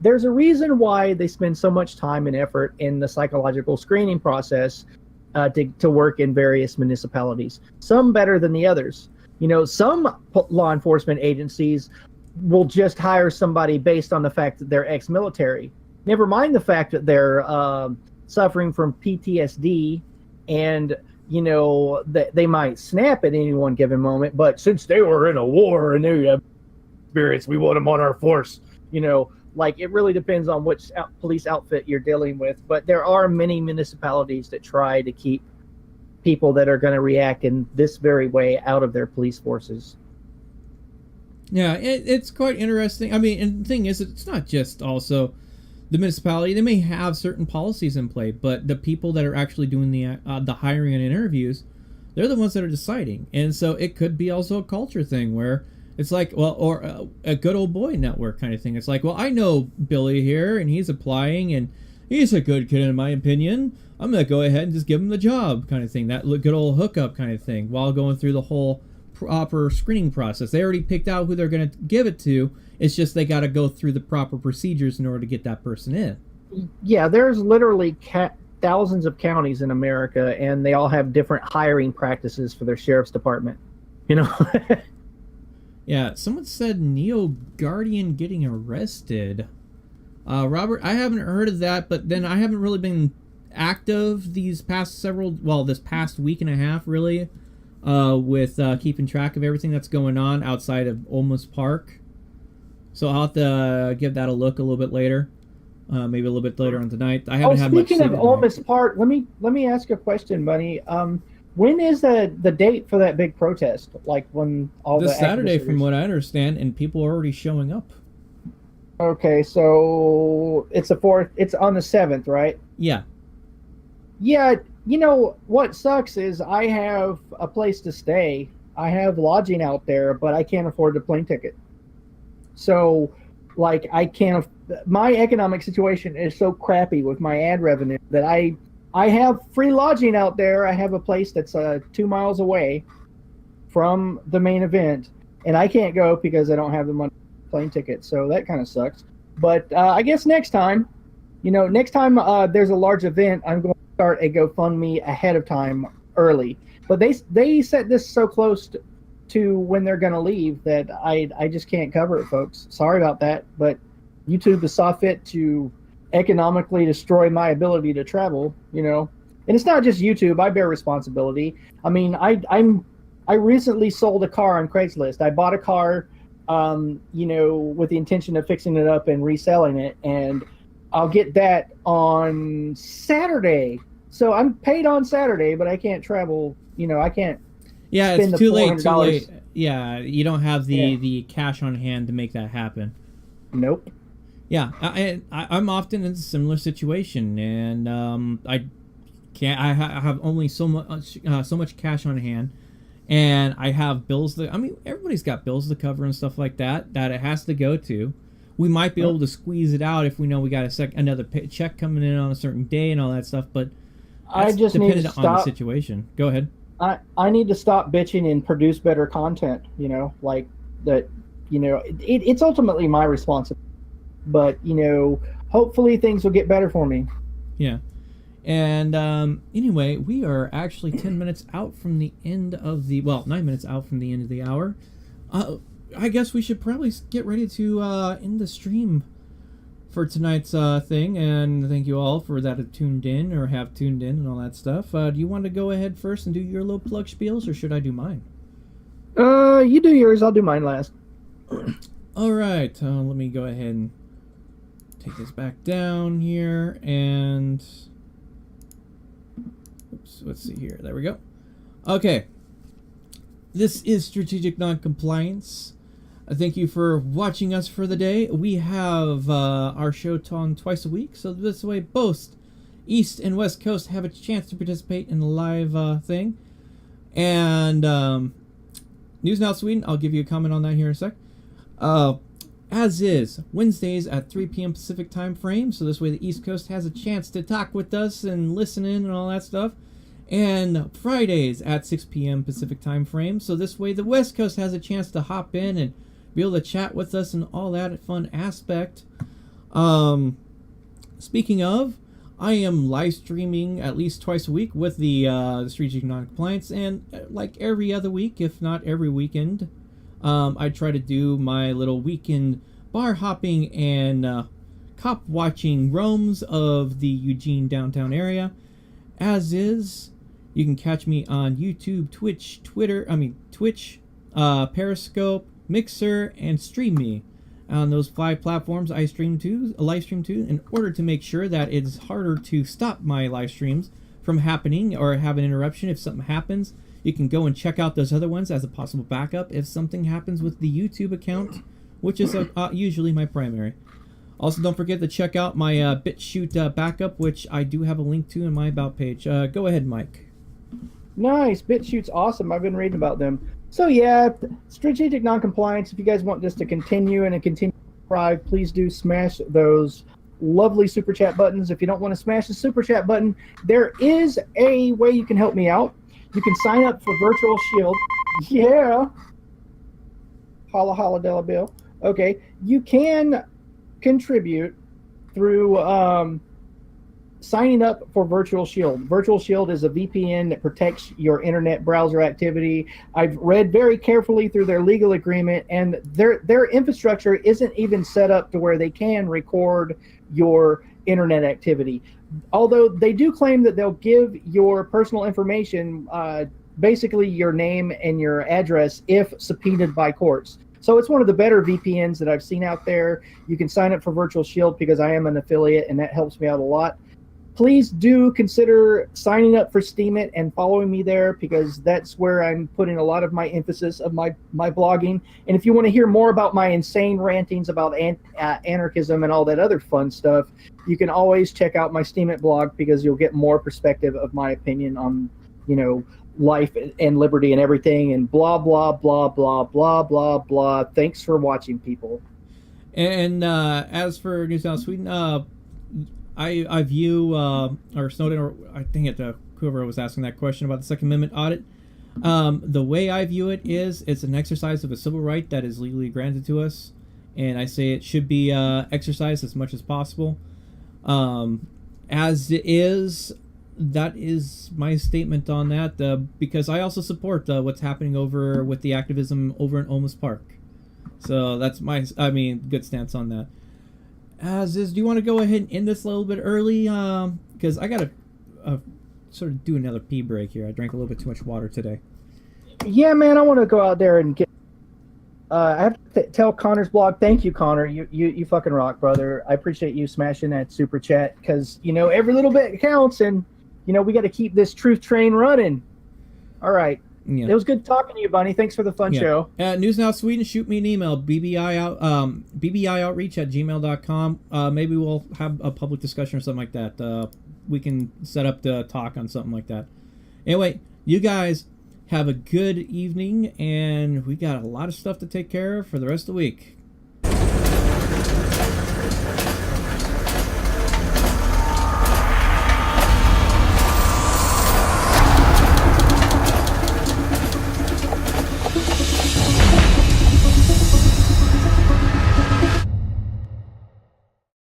there's a reason why they spend so much time and effort in the psychological screening process to work in various municipalities. Some better than the others. Some law enforcement agencies will just hire somebody based on the fact that they're ex-military. Never mind the fact that they're suffering from PTSD and that they might snap at any one given moment, but since they were in a war and they have experience, we want them on our force. Like, it really depends on which police outfit you're dealing with, but there are many municipalities that try to keep people that are going to react in this very way out of their police forces. Yeah, it's quite interesting. I mean, and the thing is, it's not just also the municipality. They may have certain policies in play, but the people that are actually doing the hiring and interviews, they're the ones that are deciding. And so it could be also a culture thing where it's like, well, or a good old boy network kind of thing. It's like, well, I know Billy here, and he's applying, and he's a good kid in my opinion. I'm going to go ahead and just give him the job kind of thing. That good old hookup kind of thing while going through the whole proper screening process. They already picked out who they're going to give it to. It's just they got to go through the proper procedures in order to get that person in. Yeah, there's literally thousands of counties in America, and they all have different hiring practices for their sheriff's department. Yeah, someone said Neo Guardian getting arrested. Robert, I haven't heard of that, but then I haven't really been active this past week and a half, really, with keeping track of everything that's going on outside of Olmus Park. So I'll have to give that a look a little bit later, maybe a little bit later on tonight. I haven't had much. Speaking of Olmus Park, let me ask you a question, Bunny. When is the date for that big protest? Like when all this the Saturday, from what I understand, and people are already showing up. Okay, so it's the 4th. It's on the 7th, right? Yeah. Yeah. What sucks is I have a place to stay. I have lodging out there, but I can't afford the plane ticket. So, like, my economic situation is so crappy with my ad revenue that I have free lodging out there. I have a place that's 2 miles away from the main event, and I can't go because I don't have the money for the plane ticket. So that kind of sucks. But I guess next time there's a large event, I'm going to start a GoFundMe ahead of time early. But they set this so close to when they're going to leave that I just can't cover it, folks. Sorry about that, but YouTube saw fit to economically destroy my ability to travel, and it's not just YouTube. I bear responsibility. I mean, I recently sold a car on Craigslist. I bought a car, with the intention of fixing it up and reselling it, and I'll get that on Saturday. So I'm paid on Saturday, but I can't travel. I can't. Yeah, it's too late. Yeah, you don't have the cash on hand to make that happen. Nope. Yeah, I'm often in a similar situation, and I have only so much cash on hand, and I have bills everybody's got bills to cover and stuff like that it has to go to. We might be able to squeeze it out if we know we got another check coming in on a certain day and all that stuff, but I just need to stop. On the situation. Go ahead. I need to stop bitching and produce better content, like that, it's ultimately my responsibility. But, hopefully things will get better for me. Yeah. And anyway, we are actually 10 minutes out from the end of 9 minutes out from the end of the hour. I guess we should probably get ready to end the stream for tonight's thing. And thank you all for that have tuned in or have tuned in and all that stuff. Do you want to go ahead first and do your little plug spiels, or should I do mine? You do yours. I'll do mine last. All right. Let me go ahead and take this back down here, and oops, let's see here. There we go. Okay. This is Strategic Non-Compliance. Thank you for watching us for the day. We have our show on twice a week, so this way both East and West Coast have a chance to participate in the live thing. And News Now Sweden, I'll give you a comment on that here in a sec. As is, Wednesdays at 3 p.m. Pacific time frame, so this way the East Coast has a chance to talk with us and listen in and all that stuff. And Fridays at 6 p.m. Pacific time frame, so this way the West Coast has a chance to hop in and be able to chat with us and all that fun aspect. Speaking of, I am live streaming at least twice a week with the Strategic Non-Compliance, and like every other week, if not every weekend, I try to do my little weekend bar hopping and cop watching roams of the Eugene downtown area. As is, you can catch me on YouTube, Twitch, Periscope, Mixer, and StreamMe. On those 5 platforms I live stream to, in order to make sure that it's harder to stop my live streams from happening or have an interruption if something happens. You can go and check out those other ones as a possible backup if something happens with the YouTube account, which is usually my primary. Also, don't forget to check out my BitChute backup, which I do have a link to in my About page. Go ahead, Mike. Nice. BitChute's awesome. I've been reading about them. So yeah, strategic non-compliance, if you guys want this to continue and continue to thrive, please do smash those lovely super chat buttons. If you don't want to smash the super chat button, there is a way you can help me out. You can sign up for Virtual Shield. Yeah. Holla holla Della Bill. Okay. You can contribute through signing up for Virtual Shield. Virtual Shield is a VPN that protects your internet browser activity. I've read very carefully through their legal agreement, and their infrastructure isn't even set up to where they can record your internet activity. Although they do claim that they'll give your personal information, basically your name and your address, if subpoenaed by courts. So it's one of the better VPNs that I've seen out there. You can sign up for Virtual Shield because I am an affiliate, and that helps me out a lot. Please do consider signing up for Steemit and following me there, because that's where I'm putting a lot of my emphasis of my blogging. And if you want to hear more about my insane rantings about anarchism and all that other fun stuff, you can always check out my Steemit blog, because you'll get more perspective of my opinion on, life and liberty and everything, and blah, blah, blah, blah, blah, blah, blah. Thanks for watching, people. And as for New South Sweden, I view, or Snowden, or I think whoever was asking that question about the Second Amendment audit, the way I view it is it's an exercise of a civil right that is legally granted to us, and I say it should be exercised as much as possible. As it is, that is my statement on that, because I also support what's happening over with the activism over in Olmsted Park. So that's my, good stance on that. As is, do you want to go ahead and end this a little bit early? Because I got to sort of do another pee break here. I drank a little bit too much water today. Yeah, man, I want to go out there and get... I have to tell Connor's blog, thank you, Connor. You fucking rock, brother. I appreciate you smashing that super chat, because, every little bit counts, and, we got to keep this truth train running. All right. Yeah. It was good talking to you, Bunny. Thanks for the fun show. News Now Sweden, shoot me an email, bbiOutreach@gmail.com. Maybe we'll have a public discussion or something like that. We can set up the talk on something like that. Anyway, you guys have a good evening, and we got a lot of stuff to take care of for the rest of the week.